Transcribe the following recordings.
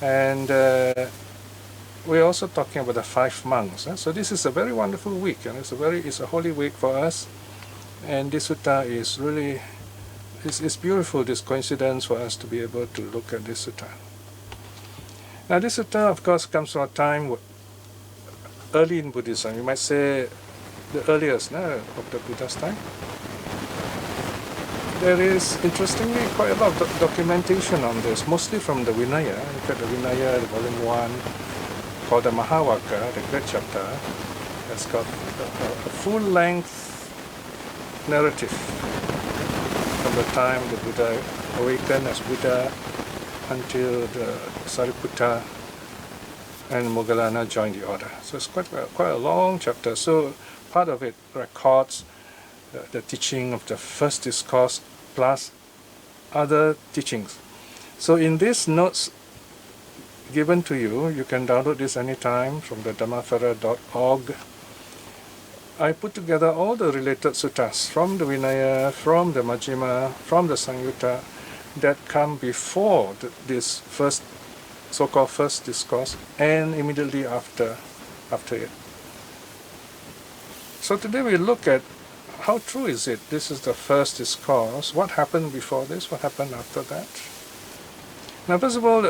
And we're also talking about the 5 monks. So this is a very wonderful week, and it's a holy week for us. And this sutta is really, it's beautiful, this coincidence for us to be able to look at this sutta. Now this sutta, of course, comes from a time early in Buddhism. You might say the earliest of the Buddha's time. There is, interestingly, quite a lot of documentation on this, mostly from the Vinaya. Look at the Vinaya, the volume 1, called the Mahavagga, the great chapter. It's got a full-length narrative from the time the Buddha awakened as Buddha until the Sariputta and Moggallana joined the order. So it's quite a long chapter. So part of it records the teaching of the first discourse plus other teachings. So in these notes given to you, you can download this anytime from the dhammafera.org. I put together all the related suttas from the Vinaya, from the Majjhima, from the Samyutta that come before this first so-called first discourse and immediately after it. So today we look at how true is it? This is the first discourse. What happened before this? What happened after that? Now, first of all,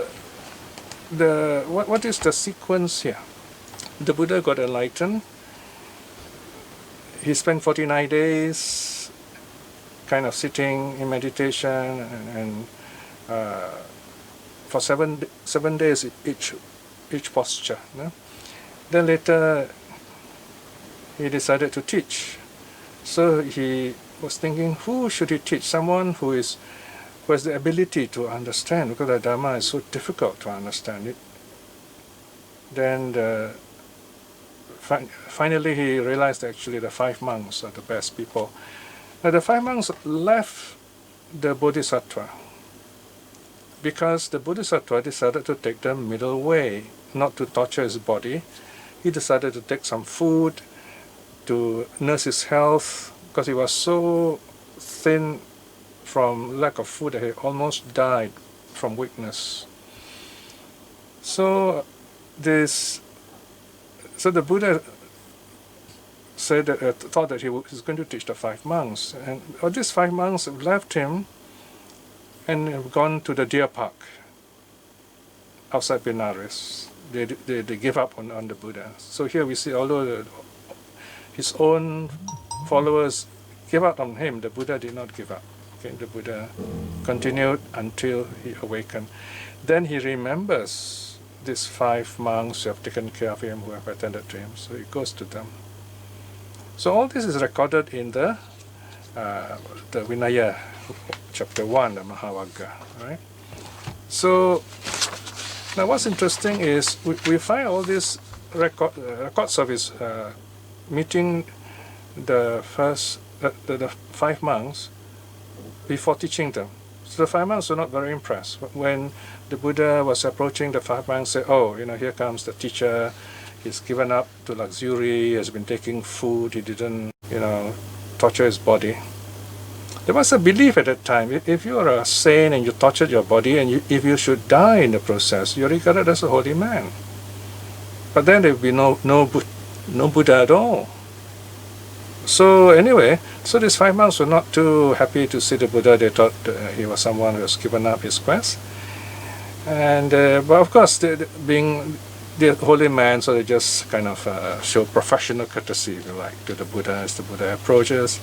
what is the sequence here? The Buddha got enlightened. He spent 49 days kind of sitting in meditation and for seven days each posture. No? Then later he decided to teach. So he was thinking, who should he teach? Someone who has the ability to understand, because the Dhamma is so difficult to understand it. Then finally he realized that actually the 5 monks are the best people. Now the 5 monks left the Bodhisattva because the Bodhisattva decided to take the middle way, not to torture his body. He decided to take some food to nurse his health, because he was so thin from lack of food that he almost died from weakness. So the Buddha said that, thought that he was going to teach the 5 monks, and all these 5 monks left him and have gone to the deer park outside Benares. They give up on the Buddha. So here we see, although his own followers gave up on him, the Buddha did not give up. Okay, the Buddha continued until he awakened. Then he remembers these 5 monks who have taken care of him, who have attended to him. So he goes to them. So all this is recorded in the Vinaya, chapter 1, the Mahavagga. Right? So now what's interesting is we find all these records of his meeting the 5 monks before teaching them. So the 5 monks were not very impressed. When the Buddha was approaching, the 5 monks said, oh, here comes the teacher. He's given up to luxury, he has been taking food, he didn't, torture his body. There was a belief at that time, if you are a saint and you tortured your body, and if you should die in the process, you're regarded as a holy man. But then there would be no Buddha at all. So anyway, these 5 monks were not too happy to see the Buddha. They thought he was someone who has given up his quest. And but of course, being the holy man, so they just kind of show professional courtesy, if you like, to the Buddha as the Buddha approaches.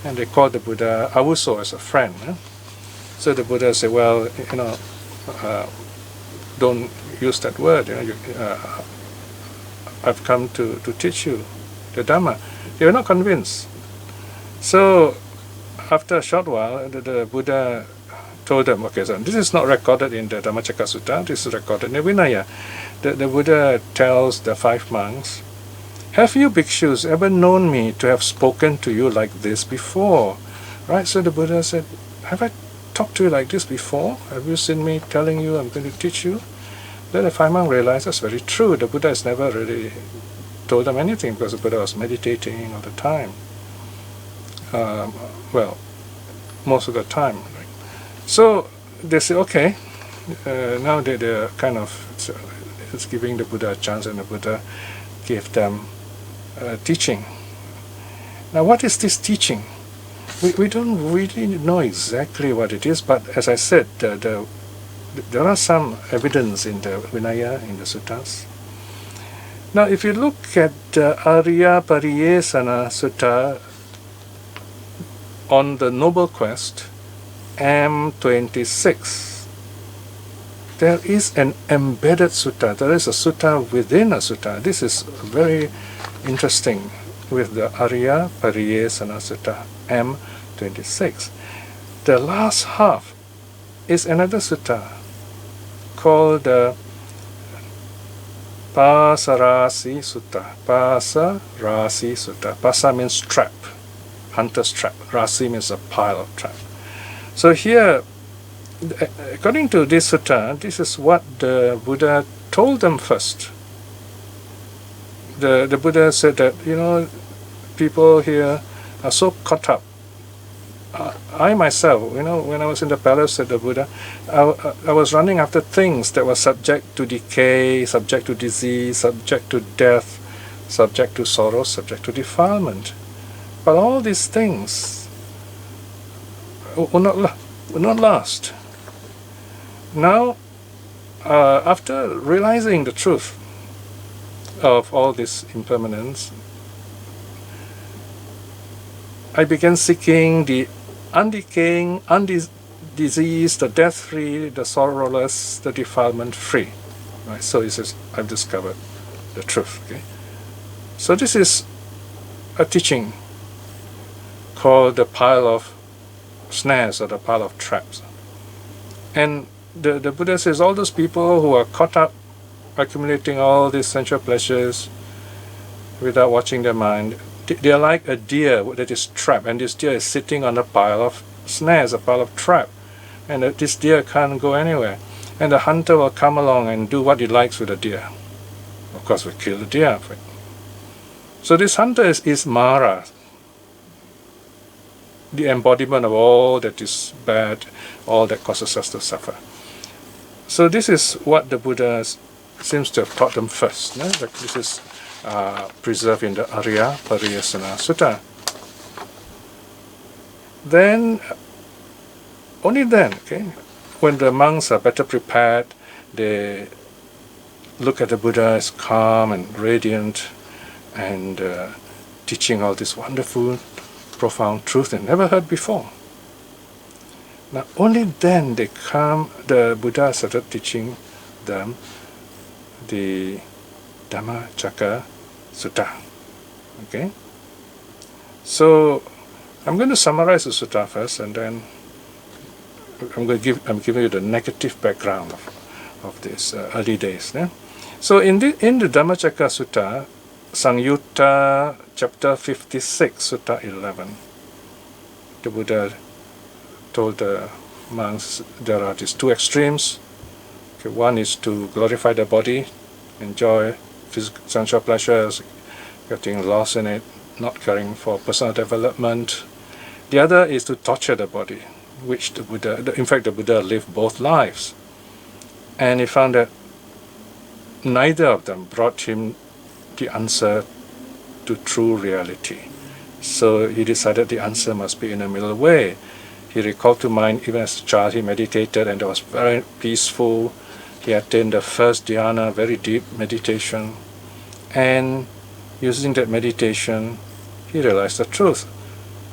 And they call the Buddha Awuso, as a friend. So the Buddha said, well, don't use that word. I've come to teach you the Dhamma. They were not convinced. So after a short while, the Buddha told them, okay, so this is not recorded in the Dhammacakka Sutta, this is recorded in the Vinaya. The Buddha tells the 5 monks, have you bhikshus ever known me to have spoken to you like this before? Right, so the Buddha said, have I talked to you like this before? Have you seen me telling you I'm going to teach you? Then the 5 monks realized that's very true. The Buddha has never really told them anything because the Buddha was meditating all the time. Well, most of the time. Right? So they say, okay, Now they're kind of it's giving the Buddha a chance, and the Buddha gave them teaching. Now, what is this teaching? We don't really know exactly what it is, but as I said, there are some evidence in the Vinaya, in the suttas. Now, if you look at Arya Pariyesana Sutta on the Noble Quest, M26, there is an embedded sutta. There is a sutta within a sutta. This is very interesting with the Arya Pariyesana Sutta, M26. The last half is another sutta called the Pasarasi Sutta. Pasarasi Sutta. Pasa means trap, hunter's trap. Rasi means a pile of trap. So here, according to this sutta, this is what the Buddha told them first. The Buddha said that, people here are so caught up. I myself, when I was in the palace, said the Buddha, I was running after things that were subject to decay, subject to disease, subject to death, subject to sorrow, subject to defilement. But all these things will not last. Now, after realizing the truth of all this impermanence, I began seeking the undecaying, undiseased, the death-free, the sorrowless, the defilement-free. Right? So he says, I've discovered the truth. Okay? So this is a teaching called the pile of snares, or the pile of traps. And the Buddha says all those people who are caught up accumulating all these sensual pleasures without watching their mind, they are like a deer that is trapped, and this deer is sitting on a pile of snares, a pile of trap, and this deer can't go anywhere. And the hunter will come along and do what he likes with the deer. Of course, we kill the deer. So this hunter is Mara, the embodiment of all that is bad, all that causes us to suffer. So this is what the Buddha seems to have taught them first. No? Like this is preserved in the Arya Pariyesana Sutta. Then, only then, when the monks are better prepared, they look at the Buddha as calm and radiant and teaching all this wonderful, profound truth they never heard before. Now, only then the Buddha started teaching them the Dhammacakka Sutta. Okay? So, I'm going to summarize the sutta first, and then I'm giving you the negative background of these early days. Yeah? So, in the Dhammacakka Sutta, Sangyutta chapter 56, Sutta 11, the Buddha told the monks there are these two extremes. Okay, one is to glorify the body, enjoy physical sensual pleasures, getting lost in it, not caring for personal development. The other is to torture the body, which the Buddha lived both lives. And he found that neither of them brought him the answer to true reality. So he decided the answer must be in a middle way. He recalled to mind, even as a child, he meditated and it was very peaceful. He attained the first dhyana, very deep meditation. And using that meditation, he realized the truth.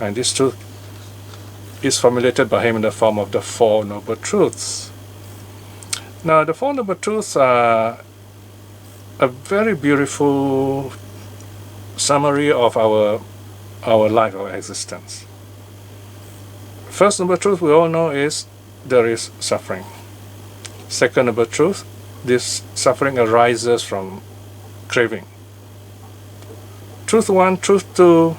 And this truth is formulated by him in the form of the Four Noble Truths. Now, the Four Noble Truths are a very beautiful summary of our life, our existence. First noble truth we all know is there is suffering. Second noble truth, this suffering arises from craving. Truth 1, truth 2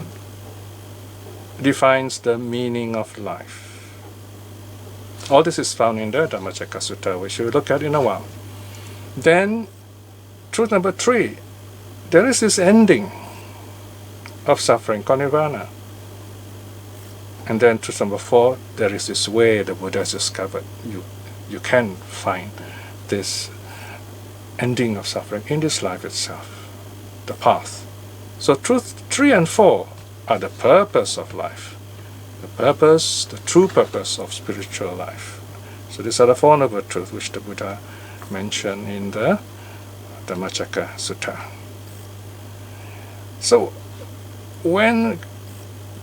defines the meaning of life. All this is found in the Dhammacakka Sutta, which we'll look at in a while. Then, truth number 3, there is this ending of suffering, called nirvana. And then truth number 4, there is this way the Buddha has discovered. you can find this ending of suffering in this life itself, the path. So truth 3 and 4 are the purpose of life, the true purpose of spiritual life. So these are the Four Noble Truths which the Buddha mentioned in the Dhammacakka Sutta. So when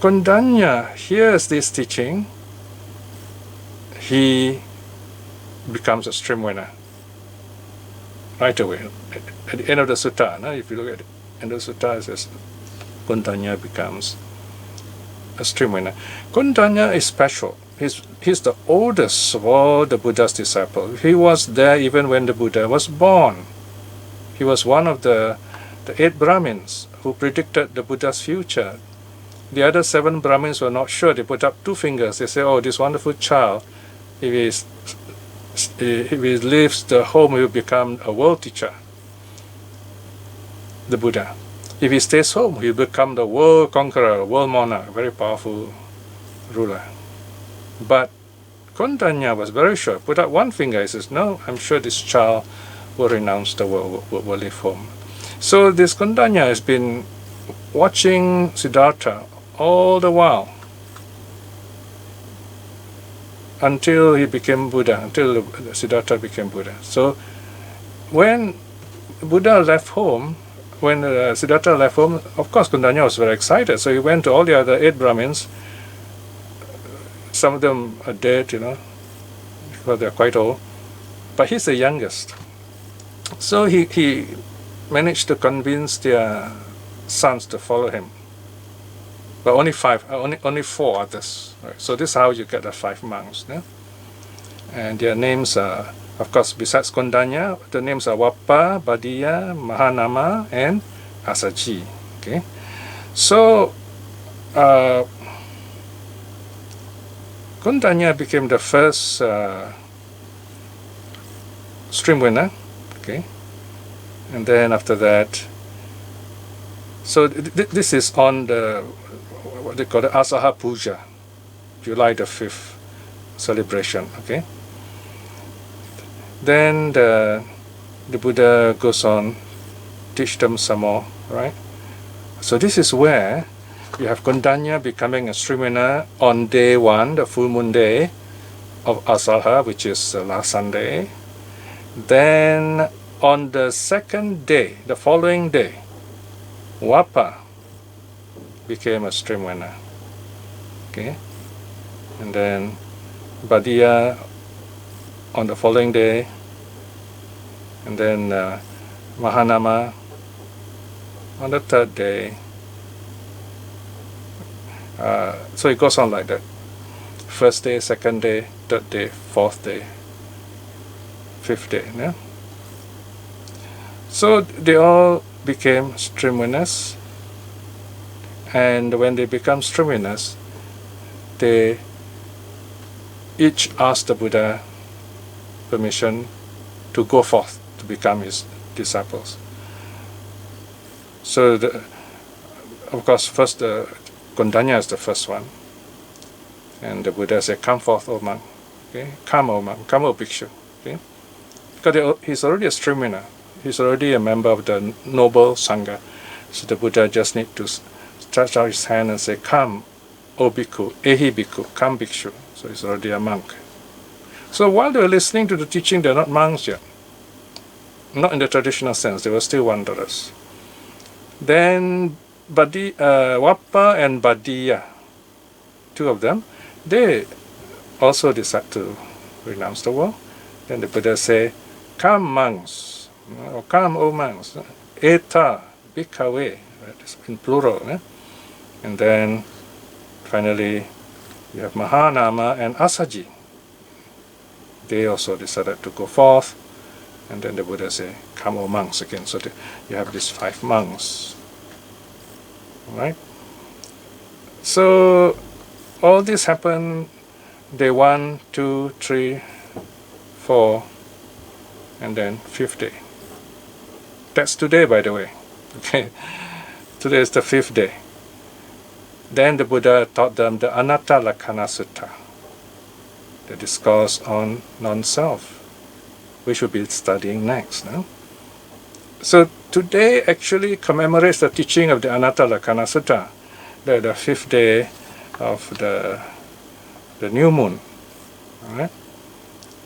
Kondanya hears this teaching, he becomes a stream winner right away. At the end of the sutta, if you look at the end of the sutta, it says Kondanya becomes a stream winner. Kondanya is special. He's the oldest of all the Buddha's disciples. He was there even when the Buddha was born. He was one of the 8 Brahmins who predicted the Buddha's future. The other 7 Brahmins were not sure. They put up 2 fingers. They say, oh, this wonderful child, if he leaves the home, he will become a world teacher, the Buddha. If he stays home, he will become the world conqueror, world monarch, very powerful ruler. But Kondanya was very sure. Put up 1 finger. He says, no, I'm sure this child will renounce the world, will leave home. So this Kondanya has been watching Siddhartha all the while until he became Buddha, until Siddhartha became Buddha. So when Buddha left home, when Siddhartha left home, of course Kondanya was very excited. So he went to all the other 8 Brahmins. Some of them are dead, because they're quite old. But he's the youngest. So he managed to convince their sons to follow him. But only 4 others. Right? So this is how you get the 5 monks. Yeah? And their names are, of course, besides Kondanya, the names are Wappa, Badiya, Mahanama, and Asaji. Okay? So Kondanya became the first stream winner. Okay? And then after that, so this is on the, what they call the Asaha Puja, July the 5th celebration. Okay. Then the Buddha goes on, teach them some more, right? So this is where you have Kondanya becoming a stream winner on day 1, the full moon day of Asaha, which is last Sunday. Then on the 2nd day, the following day, Wappa became a stream winner. Okay? And then Badiya on the following day, and then Mahanama on the 3rd day. So it goes on like that. 1st day, 2nd day, 3rd day, 4th day, 5th day. Yeah? So they all became stream winners, and when they become stream winners, they each asked the Buddha permission to go forth to become his disciples. So of course first Kondanya is the first one, and the Buddha said, come forth, O monk. Okay? Come, O monk, come, O bhikshu. Okay? Because he's already a stream winner. He's already a member of the noble Sangha. So the Buddha just need to stretch out his hand and say, come, O bhikkhu, ehi bhikkhu, come bhikshu. So he's already a monk. So while they were listening to the teaching, they're not monks yet. Not in the traditional sense, they were still wanderers. Then Wappa and Badiya, 2 of them, they also decide to renounce the world. Then the Buddha say, come monks, or come O monks, eta bhikkhave, right? In plural. Yeah? And then finally you have Mahanama and Asaji. They also decided to go forth, and then the Buddha say, come O monks again. So you have these 5 monks. Right? So all this happened day 1, 2, 3, 4, and then 5th day. That's today, by the way. Okay, today is the 5th day. Then the Buddha taught them the Anatta Lakkhana Sutta. the discourse on non-self, which we'll be studying next. No? So today actually commemorates the teaching of the Anatta Lakkhana Sutta, the fifth day of the new moon. All right?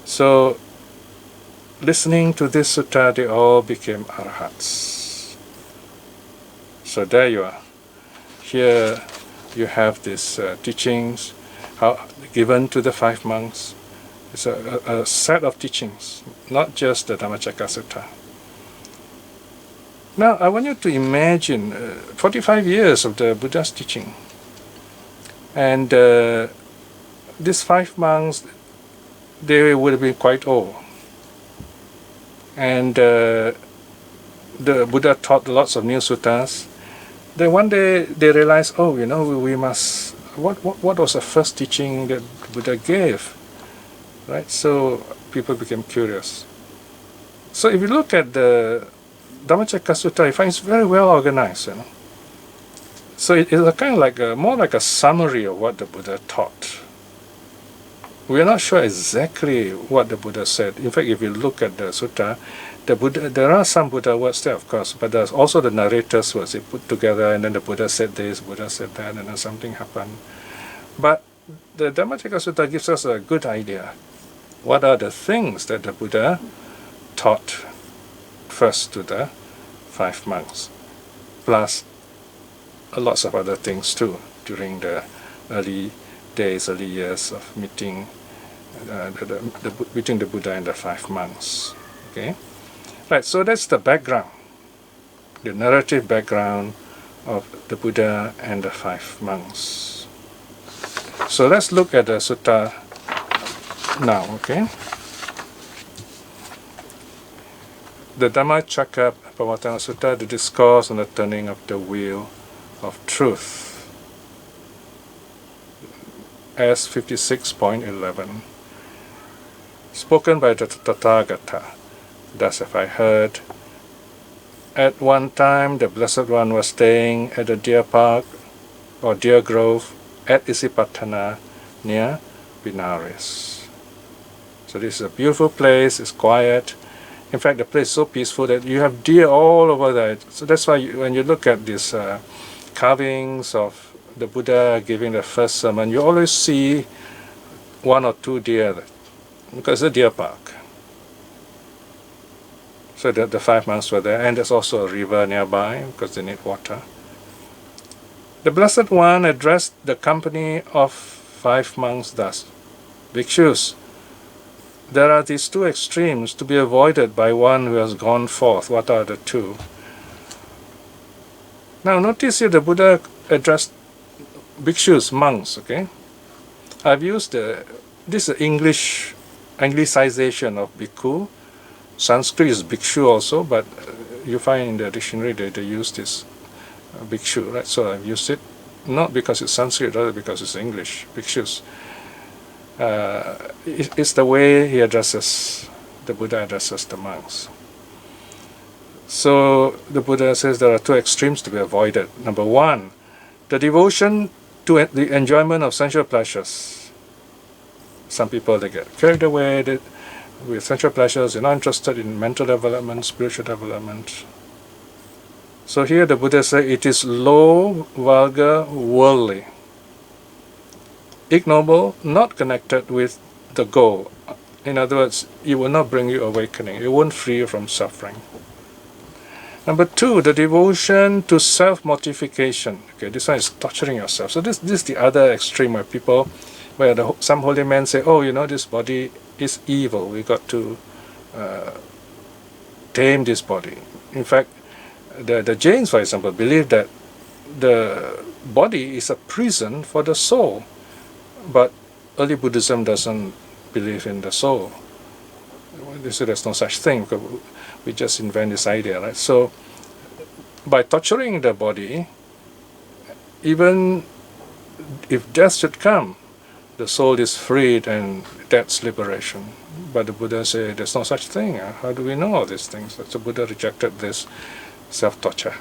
So listening to this sutta, they all became arhats. So there you are. Here you have these teachings given to the 5 monks. It's a set of teachings, not just the Dhammacakka Sutta. Now I want you to imagine 45 years of the Buddha's teaching. And these 5 monks, they would have been quite old. And the Buddha taught lots of new suttas. Then one day they realized, oh, we must. What was the first teaching that Buddha gave? Right. So people became curious. So if you look at the Dhammacakka Sutta, you find it's very well organized. So it's a kind of like more like a summary of what the Buddha taught. We are not sure exactly what the Buddha said. In fact, if you look at the sutta, there are some Buddha words there, of course, but there's also the narrator's words. They put together, and then the Buddha said this, Buddha said that, and then something happened. But the Dhammacakka Sutta gives us a good idea. What are the things that the Buddha taught first to the 5 monks, plus lots of other things too during the early days, early years of meeting between the Buddha and the 5 monks. Okay, right. So that's the background, the narrative background of the Buddha and the 5 monks. So let's look at the sutta now. Okay, the Dhammacakkappavattana Sutta, the discourse on the turning of the wheel of truth. As 56.11, spoken by the Tathagata. Thus have I heard. At one time, the Blessed One was staying at the deer park or deer grove at Isipatana near Benares. So this is a beautiful place. It's quiet. In fact, the place is so peaceful that you have deer all over there. So that's why when you look at these carvings of the Buddha giving the first sermon, you always see 1 or 2 deer, because it's a deer park. So the 5 monks were there, and there's also a river nearby because they need water. The Blessed One addressed the company of 5 monks thus: Bhikshus, there are these 2 extremes to be avoided by one who has gone forth. What are the 2? Now notice here the Buddha addressed bhikshus, monks. Okay, I've used this is English anglicization of bhikkhu. Sanskrit is bhikshu also, but you find in the dictionary that they use this bhikshu, right? So I've used it not because it's Sanskrit, rather because it's English. Bhikshus. It's the way the Buddha addresses the monks. So the Buddha says there are 2 extremes to be avoided. Number 1, the devotion to the enjoyment of sensual pleasures. Some people, they get carried away with sensual pleasures. They're not interested in mental development, spiritual development. So here the Buddha says it is low, vulgar, worldly, ignoble, not connected with the goal. In other words, it will not bring you awakening. It won't free you from suffering. Number 2, the devotion to self-mortification. Okay, this one is torturing yourself. So this is the other extreme where some holy men say, oh, this body is evil. We got to tame this body. In fact, the Jains, for example, believe that the body is a prison for the soul. But early Buddhism doesn't believe in the soul. They say there's no such thing. We just invent this idea, right? So, by torturing the body, even if death should come, the soul is freed and that's liberation. But the Buddha said there's no such thing. How do we know all these things? So the Buddha rejected this self-torture.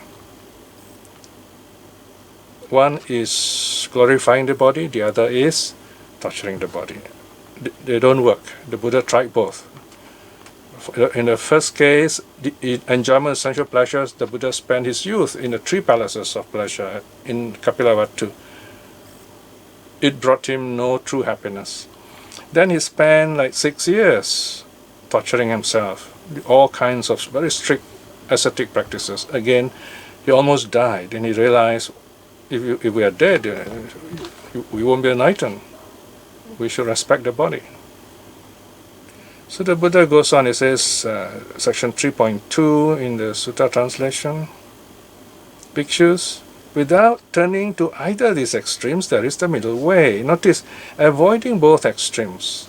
One is glorifying the body, the other is torturing the body. they don't work. The Buddha tried both. In the first case, the enjoyment of sensual pleasures, the Buddha spent his youth in the 3 palaces of pleasure in Kapilavatthu. It brought him no true happiness. Then he spent like 6 years torturing himself, all kinds of very strict ascetic practices. Again, he almost died, and he realized, if we are dead, we won't be enlightened. We should respect the body. So the Buddha goes on, he says, section 3.2 in the Sutta translation, Bhikshus, without turning to either of these extremes, there is the middle way. Notice, avoiding both extremes.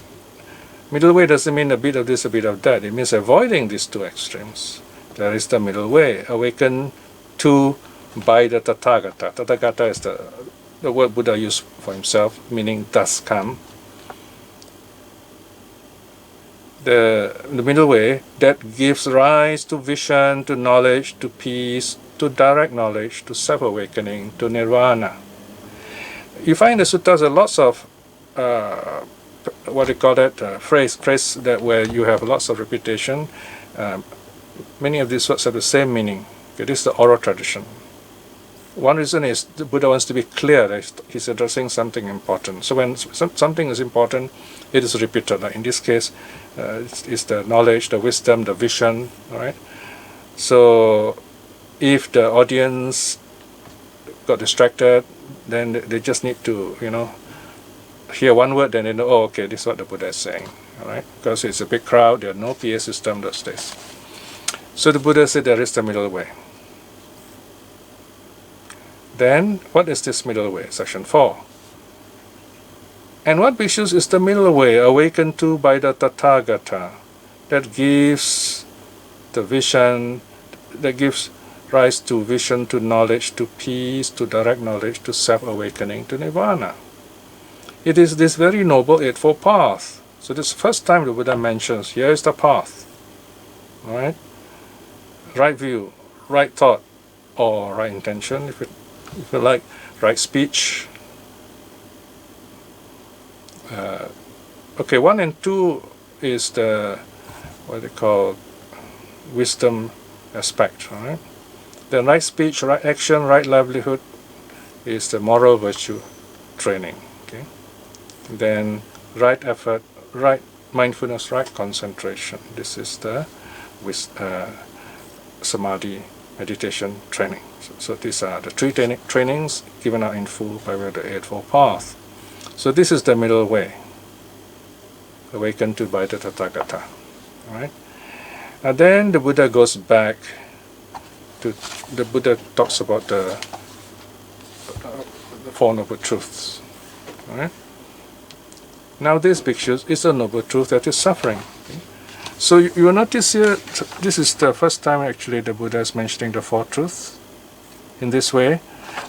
Middle way doesn't mean a bit of this, a bit of that. It means avoiding these 2 extremes. There is the middle way, awakened to by the Tathagata. Tathagata is the word Buddha used for himself, meaning thus come. The middle way that gives rise to vision, to knowledge, to peace, to direct knowledge, to self-awakening, to nirvana. You find the suttas are lots of what they call that phrase that where you have lots of repetition. Many of these words have the same meaning. Okay, this is the oral tradition. One reason is the Buddha wants to be clear that he's addressing something important. So when something is important, it is repeated. Like in this case, it's the knowledge, the wisdom, the vision. All right. So if the audience got distracted, then they just need to, hear one word, then they know, oh, okay, this is what the Buddha is saying. All right. Because it's a big crowd, there are no PA system those days. So the Buddha said there is the middle way. Then, what is this middle way? Section 4. And what, Bhikshus, is the middle way awakened to by the Tathagata that gives the vision, that gives rise to vision, to knowledge, to peace, to direct knowledge, to self-awakening, to nirvana? It is this very noble Eightfold Path. So this is the first time the Buddha mentions, here is the path. All right? Right view, right thought, or right intention, if you like, right speech. Okay, 1 and 2 is the, what they call, wisdom aspect, all right? Then right speech, right action, right livelihood is the moral virtue training, okay? Then right effort, right mindfulness, right concentration. This is the samadhi meditation training. So these are the 3 trainings given out in full by way of the Eightfold Path. So this is the middle way, awakened to by the Tathagata. Right? And then the Buddha goes back to, the Buddha talks about the Four Noble Truths. Right? Now this, Bhikshus, is a noble truth that is suffering. Okay? So you will notice here, this is the first time actually the Buddha is mentioning the 4 truths in this way.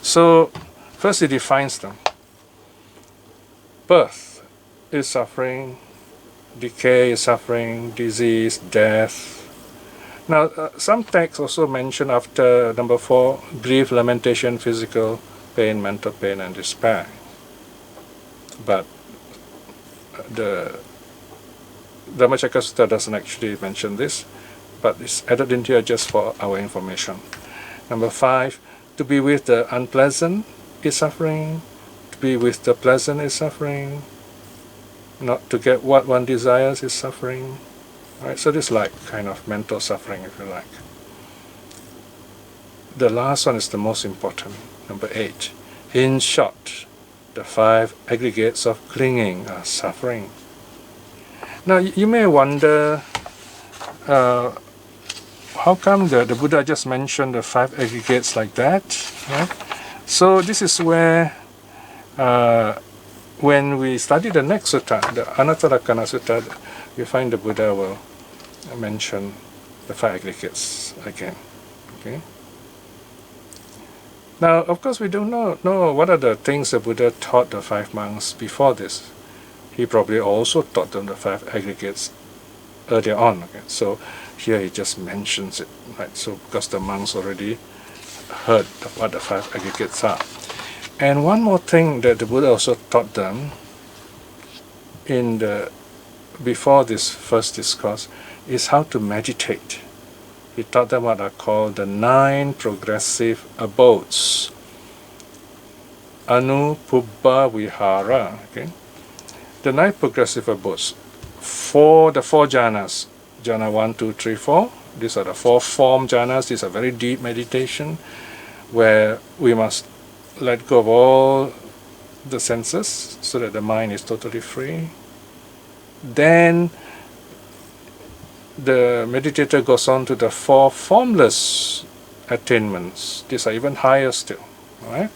So first he defines them. Birth is suffering, decay is suffering, disease, death. Now some texts also mention after number 4, grief, lamentation, physical pain, mental pain, and despair. But the Dhammacakka Sutta doesn't actually mention this, but it's added in here just for our information. Number 5, to be with the unpleasant is suffering, to be with the pleasant is suffering, not to get what one desires is suffering. Right? So this is like kind of mental suffering, if you like. The last one is the most important, number 8. In short, the 5 aggregates of clinging are suffering. Now you may wonder, how come the Buddha just mentioned the 5 aggregates like that? Right? So this is where, when we study the next sutta, the Anattarakkana Sutta, we find the Buddha will mention the 5 aggregates again. Okay. Now, of course, we don't know what are the things the Buddha taught the 5 monks before this. He probably also taught them the 5 aggregates earlier on. Okay? So here he just mentions it, right? So because the monks already heard what the 5 aggregates are. And one more thing that the Buddha also taught them before this first discourse is how to meditate. He taught them what are called the 9 progressive abodes. Anupubba Vihara. Okay? The 9 progressive abodes. The 4 jhanas. Jhana 1, 2, 3, 4. These are the 4 form jhanas. These are very deep meditation where we must let go of all the senses so that the mind is totally free. Then the meditator goes on to the 4 formless attainments. These are even higher still. Right?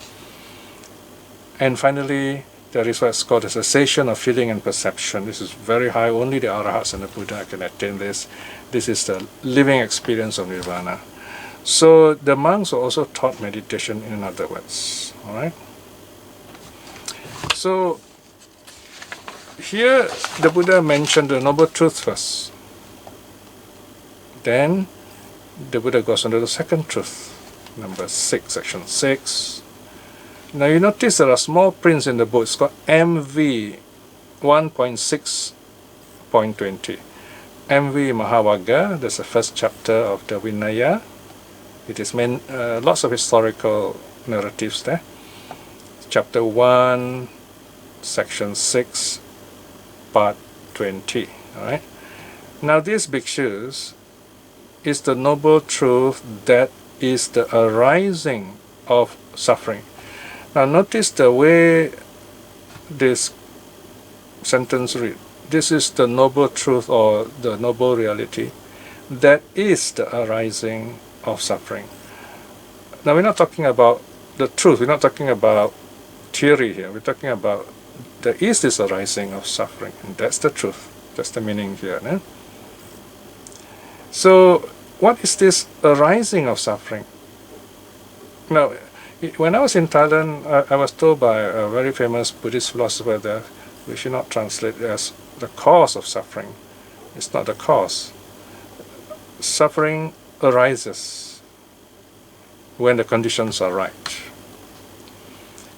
And finally, there is what's called the cessation of feeling and perception. This is very high. Only the Arahats and the Buddha can attain this. This is the living experience of Nirvana. So the monks were also taught meditation, in other words. All right. So here the Buddha mentioned the Noble Truth first. Then the Buddha goes on to the second truth, number 6, section 6. Now you notice there are small prints in the book. It's called MV 1.6.20. MV Mahavagga, that's the first chapter of the Vinaya. It is lots of historical narratives there. Chapter 1, section 6, part 20. Alright? Now these bhikshus is the noble truth that is the arising of suffering. Now notice the way this sentence reads. This is the noble truth or the noble reality that is the arising of suffering. Now we're not talking about the truth, we're not talking about theory here, we're talking about there is this arising of suffering, and that's the truth, that's the meaning here. Eh? So what is this arising of suffering? Now, when I was in Thailand, I was told by a very famous Buddhist philosopher that we should not translate it as the cause of suffering. It's not the cause. Suffering arises when the conditions are right.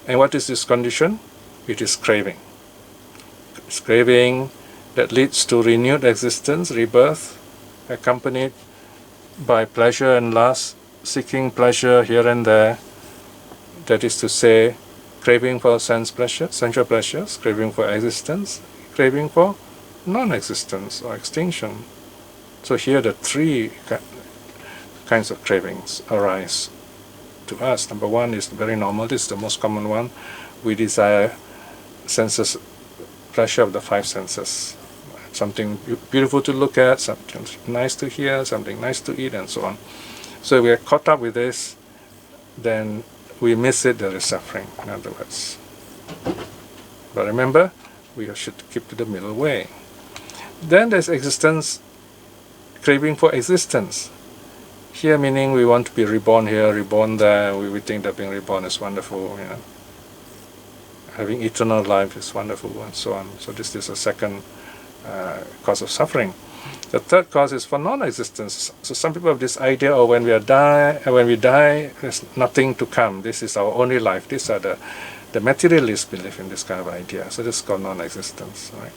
And what is this condition? It is craving. It's craving that leads to renewed existence, rebirth, accompanied by pleasure and lust, seeking pleasure here and there. That is to say, craving for sense pleasure, sensual pleasures, craving for existence, craving for non-existence or extinction. So here the 3 kinds of cravings arise to us. Number 1 is very normal, this is the most common one. We desire senses, pleasure of the 5 senses. Something beautiful to look at, something nice to hear, something nice to eat, and so on. So if we are caught up with this, then we miss it, there is suffering, in other words. But remember, we should keep to the middle way. Then there's existence, craving for existence. Here meaning we want to be reborn here, reborn there, we think that being reborn is wonderful, you know. Having eternal life is wonderful, and so on. So this is a second cause of suffering. The third cause is for non-existence. So some people have this idea, oh, when we die, there's nothing to come. This is our only life. These are the materialists believe in this kind of idea. So this is called non-existence. Right?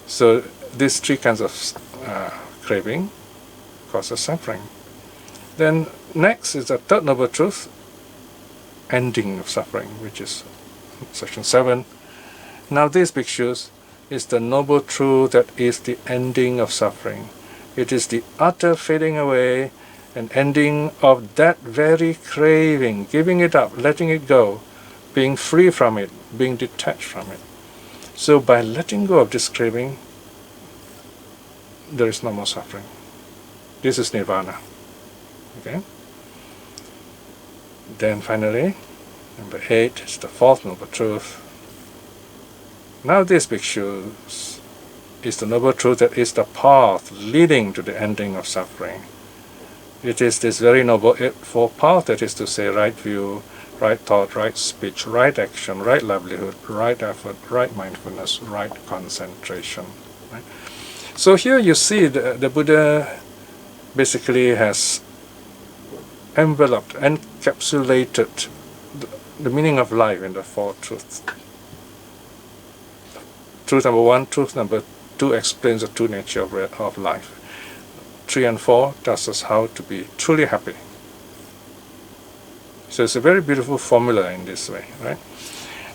So these 3 kinds of craving causes suffering. Then next is the third noble truth, ending of suffering, which is section 7. Now these bhikshus is the noble truth that is the ending of suffering. It is the utter fading away and ending of that very craving, giving it up, letting it go, being free from it, being detached from it. So by letting go of this craving, there is no more suffering. This is nirvana. Okay? Then finally, number 8 is the 4th noble truth. Now this bhikshus is the noble truth that is the path leading to the ending of suffering. It is this very noble 8-fold path, that is to say, right view, right thought, right speech, right action, right livelihood, right effort, right mindfulness, right concentration. Right? So here you see the Buddha basically has enveloped, encapsulated the meaning of life in the 4 truths. truth number 1, truth number 2 explains the true nature of life. 3 and 4 tells us how to be truly happy. So it's a very beautiful formula in this way, right?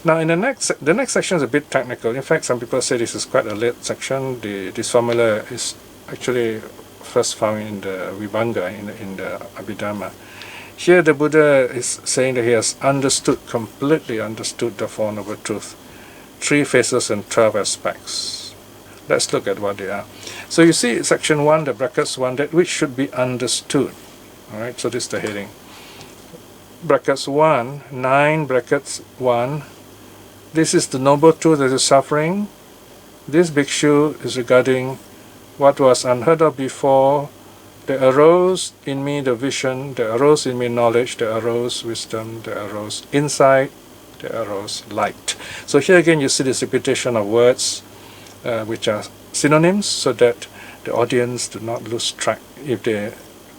Now in the next section is a bit technical. In fact, some people say this is quite a late section. This formula is actually first found in the Vibhanga, in the Abhidhamma. Here the Buddha is saying that he has completely understood the Four Noble Truths, 3 phases and 12 aspects. Let's look at what they are. So you see section 1, the brackets 1, that which should be understood. Alright, so this is the heading. Brackets 1, 9 brackets 1. This is the noble truth that is suffering. This bhikshu is regarding what was unheard of before. There arose in me the vision, there arose in me knowledge, there arose wisdom, there arose insight, there arose light. So here again you see this repetition of words which are synonyms, so that the audience do not lose track. If they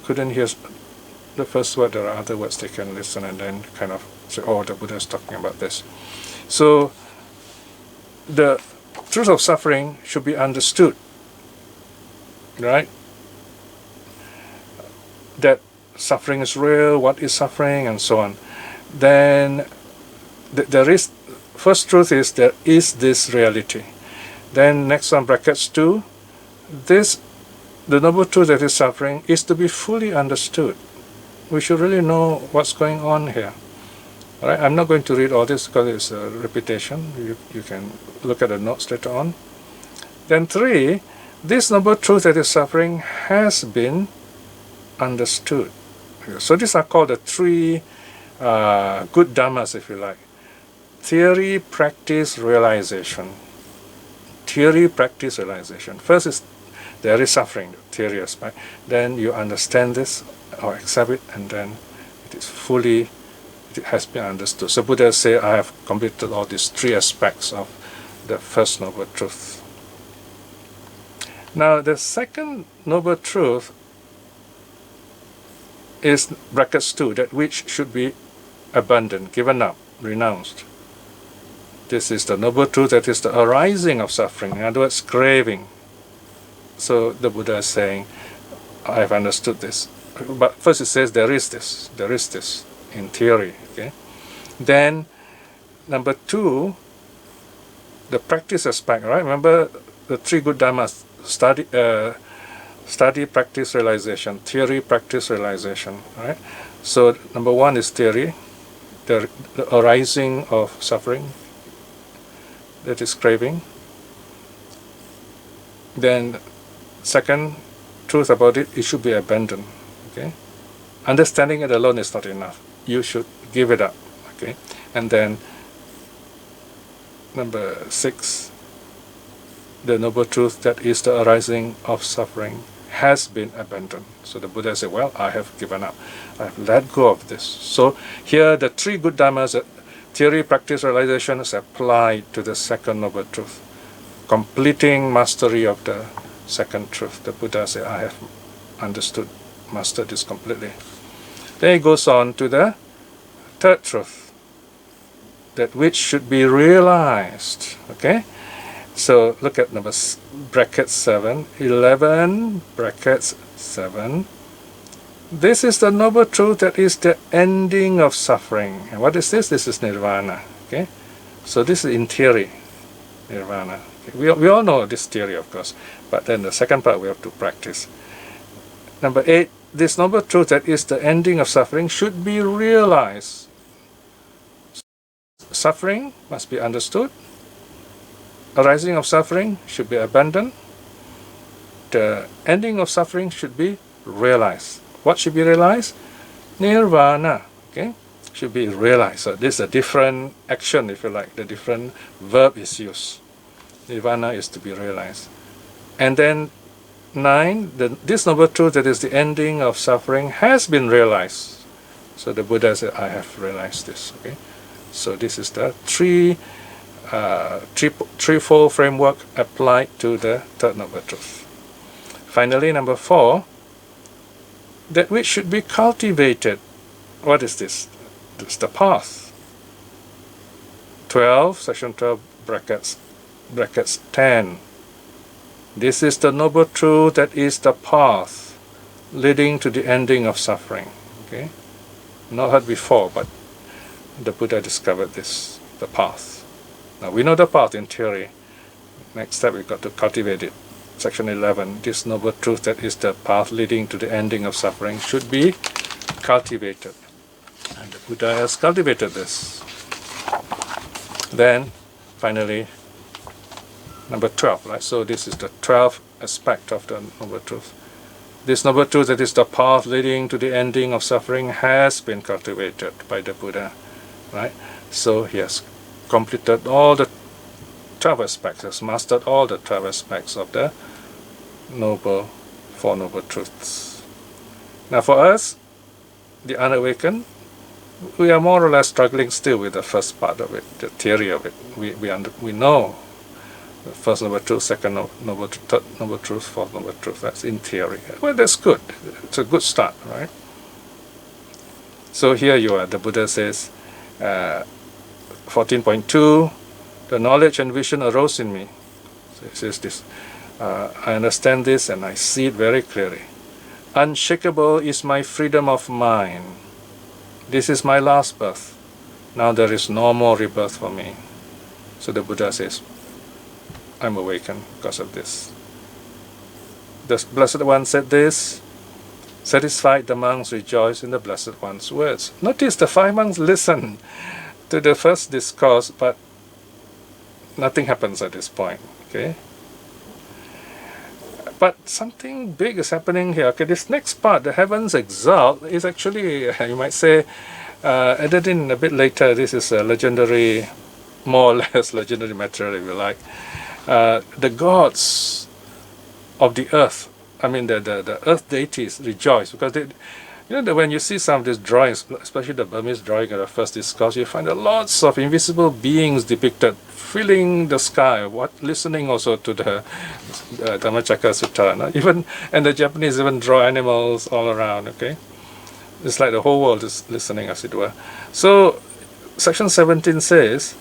couldn't hear the first word, there are other words they can listen and then kind of say, oh, the Buddha is talking about this. So the truth of suffering should be understood, right? That suffering is real, what is suffering, and so on. Then there is, first truth is there is this reality. Then next one, brackets 2, the noble truth that is suffering is to be fully understood. We should really know what's going on here. All right, I'm not going to read all this because it's a repetition. You can look at the notes later on. Then 3, this noble truth that is suffering has been understood. So these are called the 3 good dhammas, if you like. Theory, practice, realization. Theory, practice, realization. First is there is suffering, the theory aspect. Then you understand this or accept it, and then it has been understood. So Buddha says, I have completed all these 3 aspects of the first noble truth. Now the second noble truth is brackets 2, that which should be abandoned, given up, renounced. This is the noble truth that is the arising of suffering, in other words, craving. So the Buddha is saying, I have understood this. But first it says there is this in theory. Okay. Then number 2, the practice aspect, right? Remember the 3 good dhammas: study, practice, realization. Theory, practice, realization. Right? So number 1 is theory, the arising of suffering, that is craving. Then second truth about it, it should be abandoned. Okay? Understanding it alone is not enough. You should give it up. Okay? And then number 6, the noble truth that is the arising of suffering has been abandoned. So the Buddha said, well, I have given up. I have let go of this. So here the 3 good dhammas, theory, practice, realization, is applied to the second noble truth, completing mastery of the second truth. The Buddha said, I have understood, mastered this completely. Then he goes on to the third truth, that which should be realized. Okay? So look at bracket 7, 11 brackets 7. This is the noble truth that is the ending of suffering. And what is this? This is nirvana. Okay? So this is in theory, nirvana. Okay? We all know this theory, of course, but then the second part we have to practice. Number 8, this noble truth that is the ending of suffering should be realized. Suffering must be understood. Arising of suffering should be abandoned. The ending of suffering should be realized. What should be realized? Nirvana. Okay? Should be realized. So this is a different action, if you like. The different verb is used. Nirvana is to be realized. And then 9, this noble truth that is the ending of suffering has been realized. So the Buddha said, I have realized this. Okay? So this is the threefold framework applied to the third noble truth. Finally, number 4, that which should be cultivated. What is this? This is the path. 12, section 12, brackets brackets 10. This is the noble truth that is the path leading to the ending of suffering. Okay, not heard before, but the Buddha discovered this, the path. Now we know the path in theory. Next step, we've got to cultivate it. Section 11, this noble truth that is the path leading to the ending of suffering should be cultivated. And the Buddha has cultivated this. Then, finally, number 12, right? So this is the 12th aspect of the noble truth. This noble truth that is the path leading to the ending of suffering has been cultivated by the Buddha, right? So he has completed all the 12 aspects, has mastered all the 12 aspects of the Four Noble Truths. Now for us, the unawakened, we are more or less struggling still with the first part of it, the theory of it. We know the first noble truth, second noble truth, third noble truth, fourth noble truth. That's in theory. Well, that's good. It's a good start, right? So here you are. The Buddha says, 14.2, the knowledge and vision arose in me. So it says this. I understand this and I see it very clearly. Unshakable is my freedom of mind. This is my last birth. Now there is no more rebirth for me. So the Buddha says, I'm awakened because of this. The Blessed One said this. Satisfied, the monks rejoiced in the Blessed One's words. Notice the 5 monks listened to the first discourse, but nothing happens at this point. Okay? But something big is happening here. Okay, this next part, the heavens exalt, is actually, you might say, added in a bit later. This is a legendary, more or less legendary material, if you like. The gods of the earth, I mean the earth deities, rejoice because they, you know, that when you see some of these drawings, especially the Burmese drawing of the first discourse, you find lots of invisible beings depicted, filling the sky, listening also to the Dhammacakka Sutta. No? And the Japanese even draw animals all around. Okay, it's like the whole world is listening, as it were. So, section 17 says,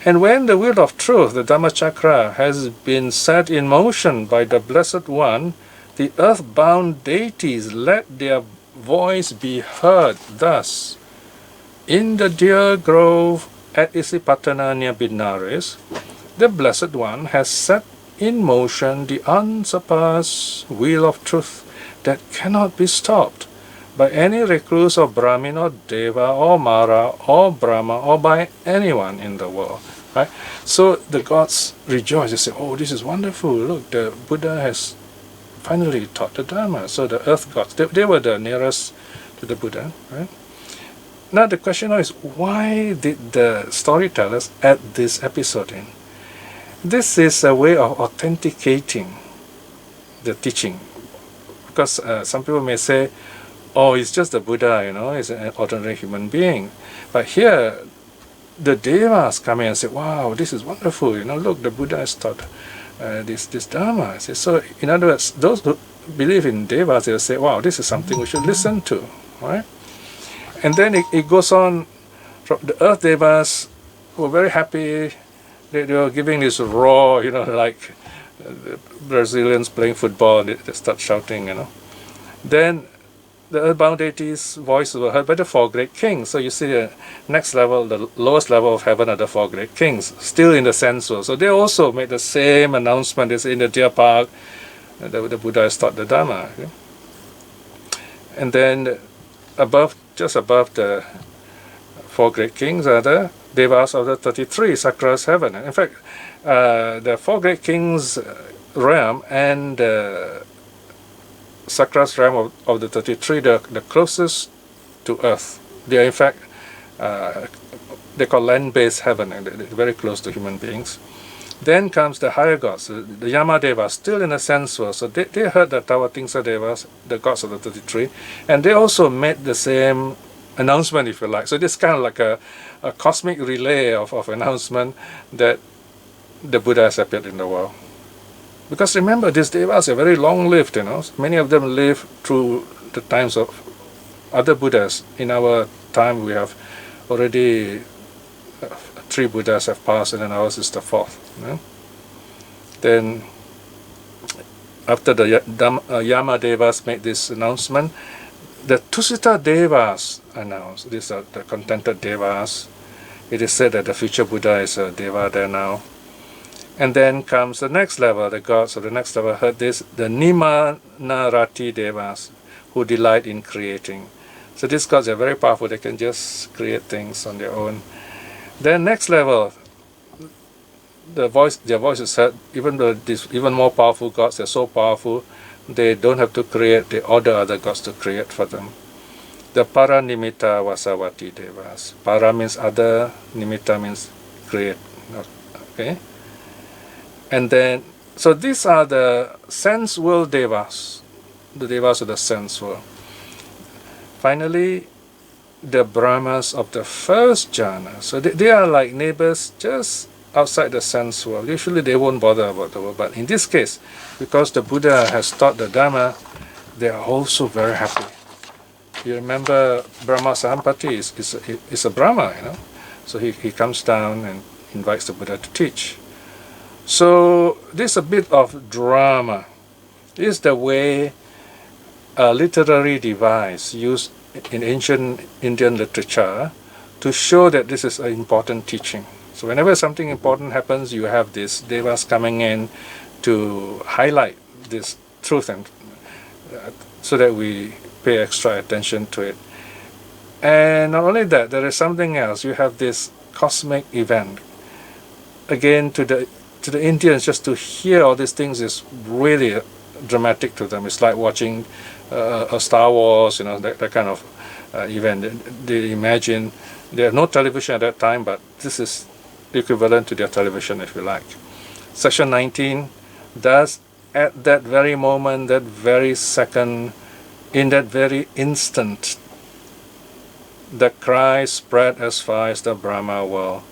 and when the wheel of truth, the Dhammachakra, has been set in motion by the Blessed One, the earth-bound deities let their voice be heard thus. In the deer grove at Isipatana near Benares, the Blessed One has set in motion the unsurpassed wheel of truth that cannot be stopped by any recluse or Brahmin or Deva or Mara or Brahma or by anyone in the world. Right? So the gods rejoice. They say, oh, this is wonderful. Look, the Buddha has finally taught the Dharma. So the earth gods, they were the nearest to the Buddha. Right? Now the question is, why did the storytellers add this episode in? This is a way of authenticating the teaching. Because some people may say, oh, it's just the Buddha, you know, he's an ordinary human being. But here, the Devas come in and say, wow, this is wonderful, you know, look, the Buddha has taught this Dharma. So, in other words, those who believe in Devas, they'll say, wow, this is something we should listen to, right? And then it goes on, from the Earth Devas were very happy. They were giving this roar, you know, like the Brazilians playing football, they start shouting, you know. Then the earthbound deities' voices were heard by the 4 great kings. So you see the next level, the lowest level of heaven are the 4 great kings, still in the sense world. So they also made the same announcement as in the deer park, the Buddha has taught the Dharma. Okay? And then just above the 4 great kings are the Devas of the 33 Sakras heaven. And in fact, the 4 great kings realm and Sakras realm of the 33, the closest to earth. They are in fact, they call land-based heaven, and they're very close to human beings. Then comes the higher gods, the Yamadevas, still in a sense world. So they heard the Tawatingsa Devas, the gods of the 33, and they also made the same announcement, if you like. So this kind of like a cosmic relay of announcement that the Buddha has appeared in the world. Because remember, these Devas are very long-lived, you know. Many of them live through the times of other Buddhas. In our time, we have already 3 Buddhas have passed, and then ours is the 4th. You know? Then after the Yamadevas made this announcement, the Tusita Devas announced. These are the contented Devas. It is said that the future Buddha is a Deva there now. And then comes the next level. The gods of the next level heard this, the Nimanarati Devas, who delight in creating. So these gods are very powerful. They can just create things on their own. Then next level, their voice is heard. Even though these even more powerful gods, they're so powerful, they don't have to create. They order other gods to create for them. The Paranimitta Vasavati Devas. Para means other, Nimitta means create. Okay. And then, so these are the sense world Devas, the Devas of the sense world. Finally, the Brahmas of the first jhana. So they are like neighbors just outside the sense world. Usually they won't bother about the world, but in this case, because the Buddha has taught the Dhamma, they are also very happy. You remember Brahma Sahampati is a Brahma, you know. So he comes down and invites the Buddha to teach. So this is a bit of drama. This is the way a literary device used in ancient Indian literature to show that this is an important teaching. So whenever something important happens, you have these devas coming in to highlight this truth, and so that we pay extra attention to it. And not only that, there is something else. You have this cosmic event. Again, to the Indians, just to hear all these things is really dramatic to them. It's like watching a Star Wars, you know, that kind of event. They imagine, they have no television at that time, but this is equivalent to their television, if you like. Section 19 does, at that very moment, that very second, in that very instant, the cry spread as far as the Brahma world.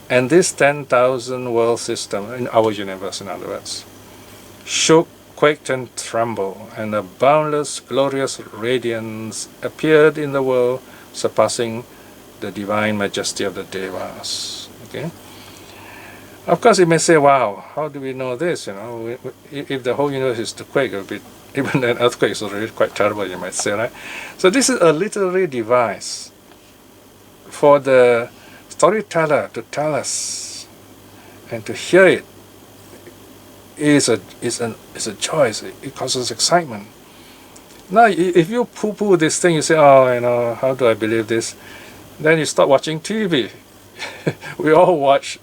And this 10,000 world system, in our universe in other words, shook, quaked and trembled, and a boundless, glorious radiance appeared in the world, surpassing the divine majesty of the Devas. Okay? Of course, you may say, wow, how do we know this? You know, if the whole universe is to quake, it would be, even an earthquake is already quite terrible, you might say, right? So this is a literary device for the storyteller to tell us, and to hear it is a joy. It causes excitement. Now, if you poo-poo this thing, you say, oh, you know, how do I believe this? Then you start watching TV. We all watch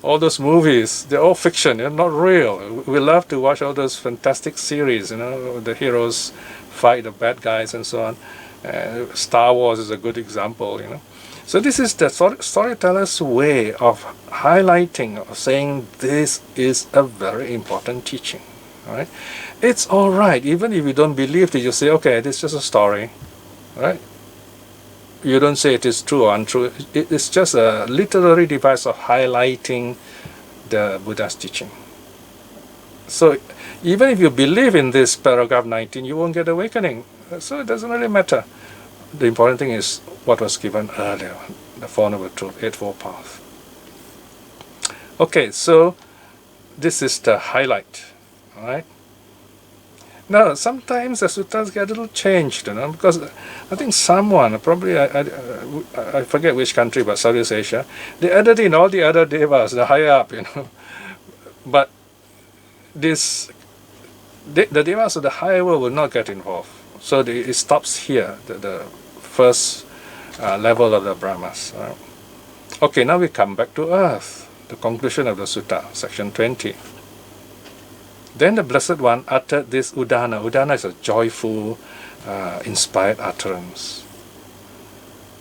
all those movies. They're all fiction. They're not real. We love to watch all those fantastic series. You know, the heroes fight the bad guys and so on. Star Wars is a good example. You know. So this is the storyteller's way of highlighting, of saying this is a very important teaching. Right? It's all right, even if you don't believe it. You say, okay, this is just a story, right? You don't say it is true or untrue. It's just a literary device of highlighting the Buddha's teaching. So even if you believe in this paragraph 19, you won't get awakening. So it doesn't really matter. The important thing is what was given earlier, the Four Noble Truths, Eightfold Path. Okay, so this is the highlight. All right. Now, sometimes the suttas get a little changed, you know, because I think someone, probably I forget which country, but Southeast Asia, they added in all the other devas, the higher up, you know. But the devas of the higher world will not get involved. So it stops here, the first level of the Brahmas. Right? Okay, now we come back to earth, the conclusion of the sutta, section 20. Then the Blessed One uttered this udana. Udana is a joyful, inspired utterance.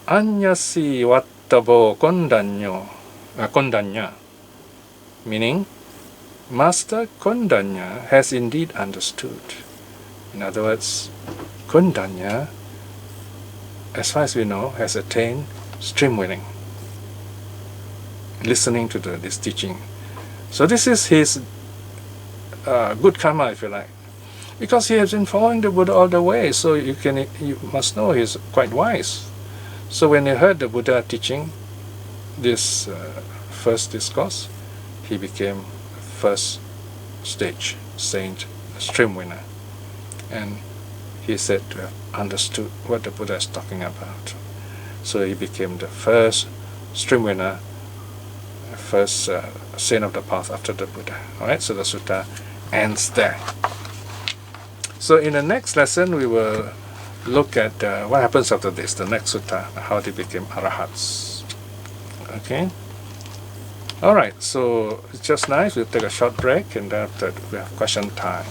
Anyasi vattavo kondanya, meaning, Master Kondanya has indeed understood. In other words, Kondanya, as far as we know, has attained stream winning, listening to this teaching. So this is his good karma, if you like, because he has been following the Buddha all the way. So you must know he's quite wise. So when he heard the Buddha teaching this first discourse, he became first stage, saint, stream winner. And he said to have understood what the Buddha is talking about. So he became the first stream winner, first saint of the path after the Buddha. Alright, so the sutta ends there. So in the next lesson we will look at what happens after this, the next sutta, how they became arahats. Okay? Alright, so it's just nice. We'll take a short break and then after we have question time.